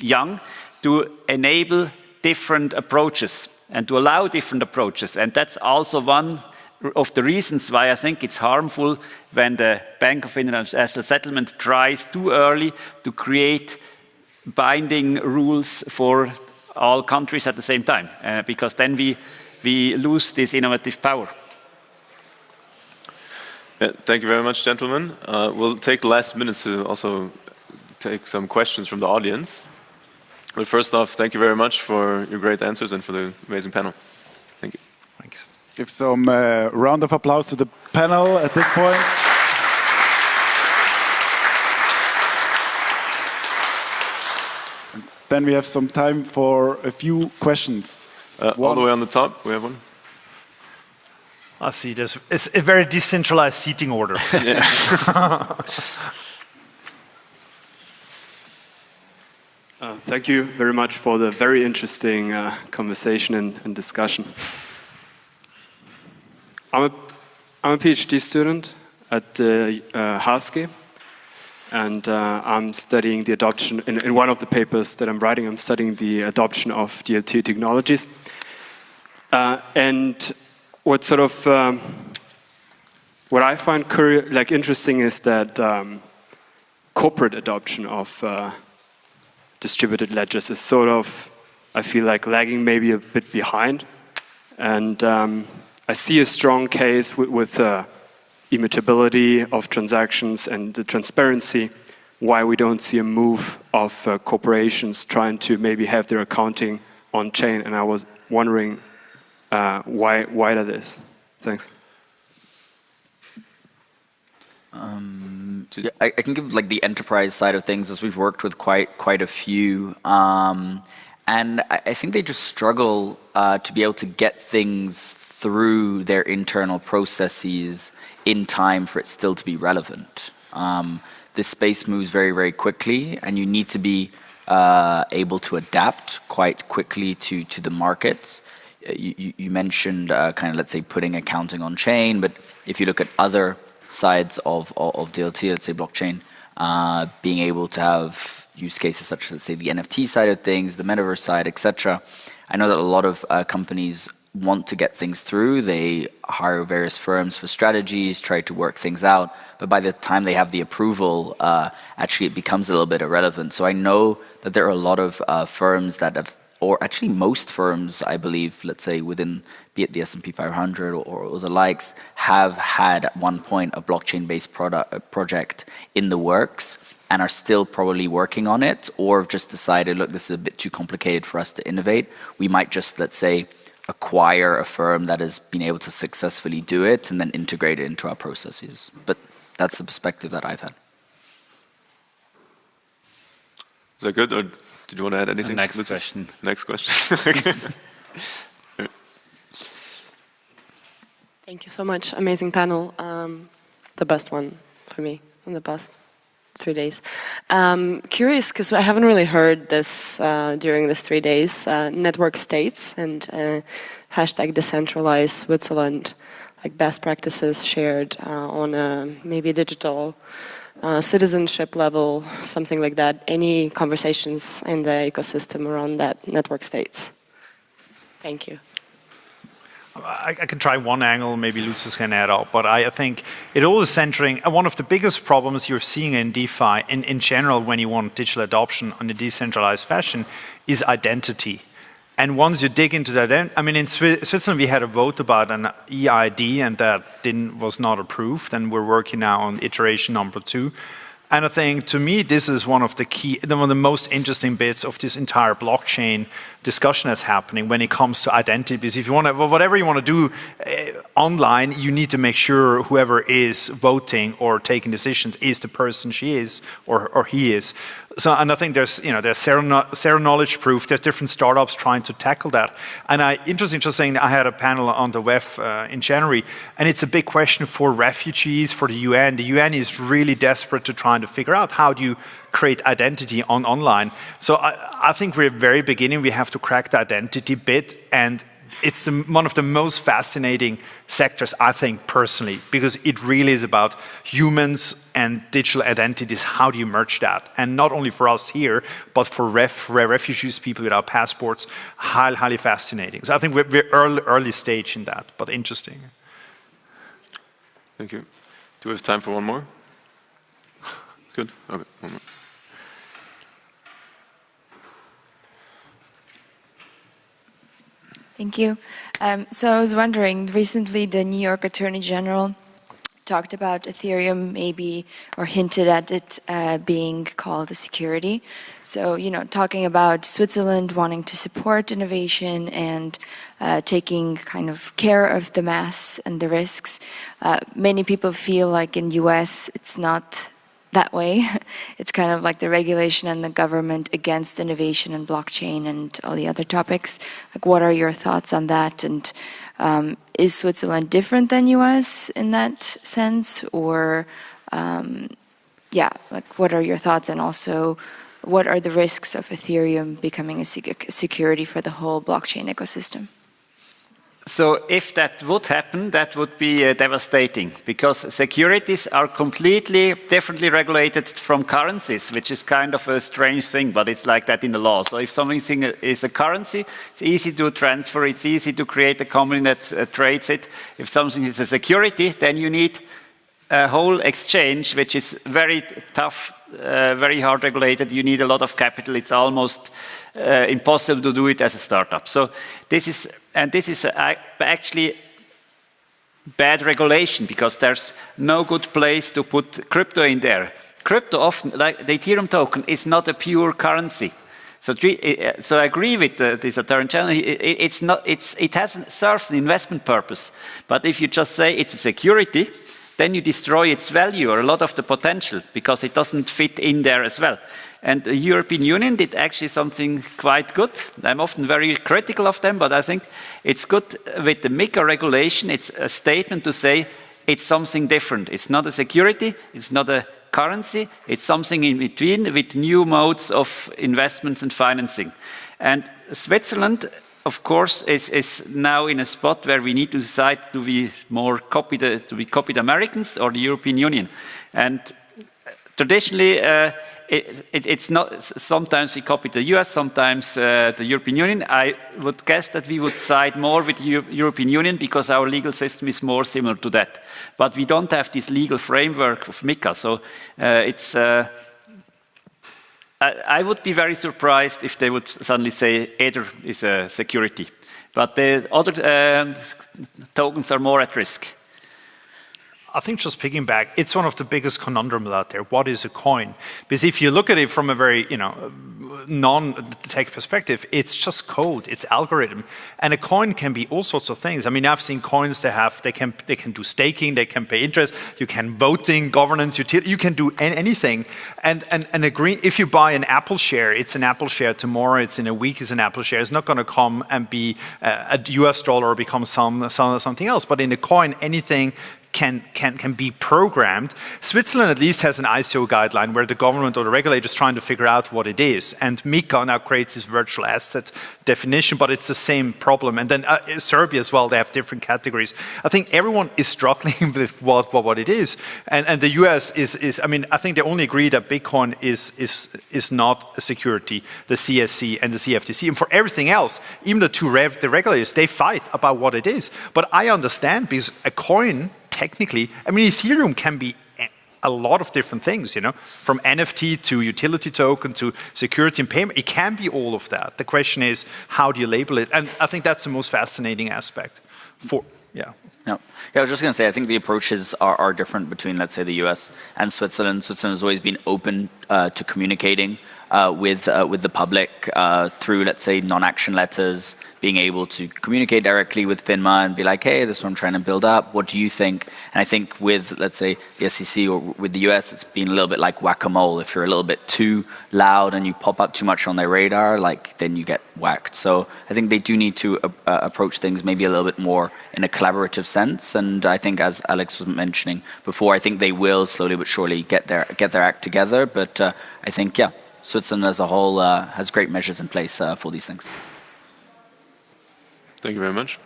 young, to enable different approaches and to allow different approaches. And that's also one of the reasons why I think it's harmful when the Bank of International Settlement tries too early to create binding rules for all countries at the same time, because then we lose this innovative power. Yeah, thank you very much, gentlemen. We'll take the last minutes to also take some questions from the audience. But first off, thank you very much for your great answers and for the amazing panel. Thank you. Thanks. Give some round of applause to the panel at this point. Then we have some time for a few questions. All the way on the top, we have one. I see this. It's a very decentralized seating order. Thank you very much for the very interesting conversation and discussion. I'm a PhD student at HSG, and I'm studying the adoption, in one of the papers that I'm writing, I'm studying the adoption of DLT technologies. And what sort of, what I find interesting is that corporate adoption of distributed ledgers is sort of, I feel like, lagging maybe a bit behind. And I see a strong case with immutability of transactions and the transparency, why we don't see a move of corporations trying to maybe have their accounting on chain. And I was wondering why that is. Thanks. I can give like the enterprise side of things, as we've worked with quite a few, and I think they just struggle to be able to get things through their internal processes in time for it still to be relevant. This space moves very quickly, and you need to be able to adapt quite quickly to the markets. You mentioned kind of, let's say, putting accounting on chain, but if you look at other sides of DLT, let's say blockchain, being able to have use cases such as, let's say, the NFT side of things, the metaverse side, etc. I know that a lot of companies want to get things through. They hire various firms for strategies, try to work things out, but by the time they have the approval, actually it becomes a little bit irrelevant. So I know that there are a lot of firms that have, or actually most firms, I believe, let's say within, be it the S&P 500 or the likes, have had at one point a blockchain-based project in the works and are still probably working on it, or have just decided, look, this is a bit too complicated for us to innovate. We might just, let's say, acquire a firm that has been able to successfully do it and then integrate it into our processes. But that's the perspective that I've had. Is that good, or did you want to add anything? Next question. Next question. Thank you so much. Amazing panel. The best one for me in the past 3 days. Curious, because I haven't really heard this during these 3 days. Network states and hashtag decentralize Switzerland, like best practices shared on a maybe digital citizenship level, something like that. Any conversations in the ecosystem around that network states? Thank you. I can try one angle, maybe Lucius can add up, but I think it all is centering, one of the biggest problems you're seeing in DeFi, in general, when you want digital adoption in a decentralized fashion, is identity. And once you dig into that, I mean, in Switzerland, we had a vote about an EID, and that was not approved, and we're working now on iteration number 2. And I think, to me, this is one of the most interesting bits of this entire blockchain discussion that's happening when it comes to identity. Because if you want to, whatever you want to do online, you need to make sure whoever is voting or taking decisions is the person she is or he is. So, and I think there's zero knowledge proof. There's different startups trying to tackle that. And interesting, I had a panel on the WEF in January, and it's a big question for refugees, for the UN. The UN is really desperate to try to figure out how do you create identity online. So I think we're at the very beginning. We have to crack the identity bit, and it's one of the most fascinating sectors, I think, personally, because it really is about humans and digital identities. How do you merge that? And not only for us here, but for refugees, people without passports, highly fascinating. So I think we're early stage in that, but interesting. Thank you. Do we have time for one more? Good. Okay, one more. Thank you. So I was wondering, recently the New York Attorney General talked about Ethereum maybe, or hinted at it being called a security. So, talking about Switzerland wanting to support innovation and taking kind of care of the mass and the risks. Many people feel like in US it's not that way. It's kind of like the regulation and the government against innovation and blockchain and all the other topics. Like, what are your thoughts on that? And is Switzerland different than US in that sense? Or, what are your thoughts? And also, what are the risks of Ethereum becoming a security for the whole blockchain ecosystem? So if that would happen, that would be devastating, because securities are completely differently regulated from currencies, which is kind of a strange thing, but it's like that in the law. So if something is a currency, it's easy to transfer, it's easy to create a company that trades it. If something is a security, then you need a whole exchange, which is very tough, very hard regulated. You need a lot of capital. It's almost impossible to do it as a startup. So this is actually bad regulation, because there's no good place to put crypto in there. Crypto often, like the Ethereum token, is not a pure currency. So I agree with this Ethereum channel. It serves an investment purpose. But if you just say it's a security, then you destroy its value or a lot of the potential, because it doesn't fit in there as well. And the European Union did actually something quite good. I'm often very critical of them, but I think it's good with the MiCA regulation. It's a statement to say it's something different. It's not a security, it's not a currency, it's something in between with new modes of investments and financing. And Switzerland, of course, is now in a spot where we need to decide, do we copy the Americans or the European Union? And traditionally, it's not. Sometimes we copy the US, sometimes the European Union. I would guess that we would side more with the European Union, because our legal system is more similar to that. But we don't have this legal framework of MiCA, so I would be very surprised if they would suddenly say Ether is a security. But the other tokens are more at risk. I think just picking back, it's one of the biggest conundrums out there. What is a coin? Because if you look at it from a very, non-tech perspective, it's just code, it's algorithm, and a coin can be all sorts of things. I mean, I've seen coins they can do staking, they can pay interest, you can voting, governance, you can do anything. And if you buy an Apple share, it's an Apple share tomorrow, it's in a week, it's an Apple share. It's not going to come and be a US dollar or become something else. But in a coin, anything can be programmed. Switzerland at least has an ICO guideline where the government or the regulator is trying to figure out what it is. And MiCA now creates this virtual asset definition, but it's the same problem. And then Serbia as well, they have different categories. I think everyone is struggling with what it is. And the US is I mean, I think they only agree that Bitcoin is not a security, the CSC and the CFTC. And for everything else, even the regulators, they fight about what it is. But I understand, because a coin, technically, I mean, Ethereum can be a lot of different things, from NFT to utility token to security and payment. It can be all of that. The question is, how do you label it? And I think that's the most fascinating aspect. Yeah, I was just going to say, I think the approaches are different between, let's say, the US and Switzerland. Switzerland has always been open to communicating with the public through, let's say, non-action letters, being able to communicate directly with FINMA and be like, hey, this is what I'm trying to build up. What do you think? And I think with, let's say, the SEC or with the US, it's been a little bit like whack-a-mole. If you're a little bit too loud and you pop up too much on their radar, then you get whacked. So I think they do need to approach things maybe a little bit more in a collaborative sense. And I think, as Alex was mentioning before, I think they will slowly but surely get their act together. But I think, Switzerland as a whole has great measures in place for these things. Thank you very much.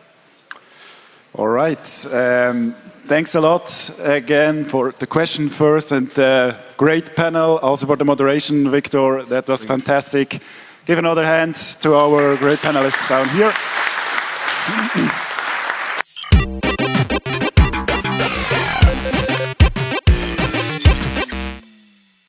All right. Thanks a lot again for the question first, and the great panel, also for the moderation, Victor. That was fantastic. Give another hand to our great panelists down here.